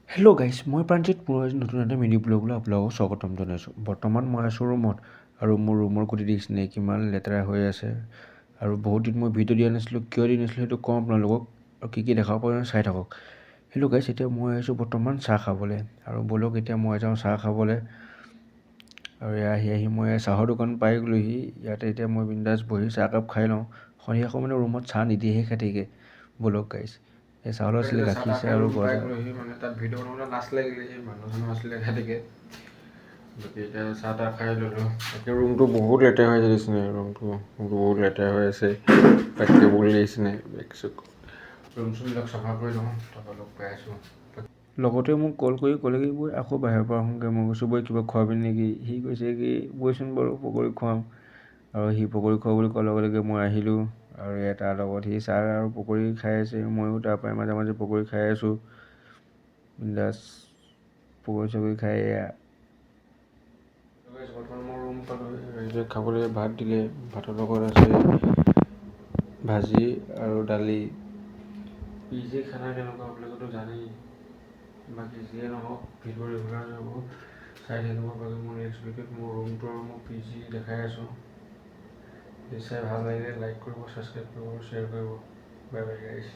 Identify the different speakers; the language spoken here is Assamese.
Speaker 1: হেল্ল' গাইজ, মই প্ৰাঞ্জিত পুৰোহিত নতুন এটা মিনি ব্লগলৈ আপোনালোকক স্বাগতম জনাইছোঁ। বৰ্তমান মই আছোঁ ৰুমত আৰু মোৰ ৰুমৰ গোটেই দেখিছেনে কিমান লেতেৰা হৈ আছে। আৰু বহুত দিন মই ভিডিঅ' দিয়া নাছিলোঁ, কিয় দিয়া নাছিলোঁ সেইটো কওঁ আপোনালোকক, আৰু কি দেখাব পাৰোঁ চাই থাকক। হেল্ল' গাইজ, এতিয়া মই আহিছোঁ বৰ্তমান চাহ খাবলৈ, আৰু ব'লক এতিয়া মই যাওঁ চাহ খাবলৈ। আৰু আহি মই চাহৰ দোকান পাই গ'লোহি। ইয়াতে এতিয়া মই বিন্দাছ বহি চাহ একাপ খাই লওঁ। সন্ধিয়া সময়ত ৰুমত চাহ নিদিয়েহে খাই থাকে। ব'লক গাইজ, এই চাউল আছিলে, গাখীৰ চাহ আৰু গজা। মানে তাত ভিডিঅ' বনাবলৈ লাজ লাগিলে, সেই মানুহ আছিলে খাটিকে। বাকী এতিয়া চাহ তাহ খাই ল'লোঁ। বাকী ৰুমটো বহুত লেতেৰা হৈ আহিছে, ৰুমটো বহুত লেতেৰা হৈ আছে। তাতকৈ বলি আহিছে বেগ চেগ ৰুম চুমবিলাক চাফা কৰি লওঁ, তাৰপৰা লগ পাই আছোঁ। লগতে মোক কল কৰি ক'লেগৈ বৈ আকৌ বাহিৰৰ পৰা আহোঁগৈ। মই কৈছোঁ বৈ কিবা খোৱাবি নেকি? সি কৈছে কি বৈচোন বাৰু পকৰি খুৱাম। আৰু সি পকৰি খোৱা বুলি কোৱাৰ লগে লগে মই আহিলোঁ। আৰু তাৰ লগত সি চাহ আৰু পকৰি খাই আছে, ময়ো তাৰ পৰাই মাজে মাজে পকৰি খাই আছোঁ। বিন্দাছ পকৰি চকৰি খাই বৰ্তমান মই ৰুম পালোঁহি। ৰাইজে খাবলৈ ভাত দিলে, ভাতৰ লগত আছে ভাজি আৰু দালি। পিজি খানা কেনেকুৱা আপোনালোকেতো জানেই। বাকী যিয়ে নহওক ভিডিঅ' ৰেগুলাৰ যাব চাই থাকিব পাৰে। মোৰ নেক্সট ভিডিঅ'ত মোৰ ৰুমটো আৰু মোৰ পিজি দেখাই আছোঁ। যদি চাই ভাল লাগিলে লাইক কৰিব, ছাবস্ক্ৰাইব কৰিব, শ্বেয়াৰ কৰিব। Bye bye guys.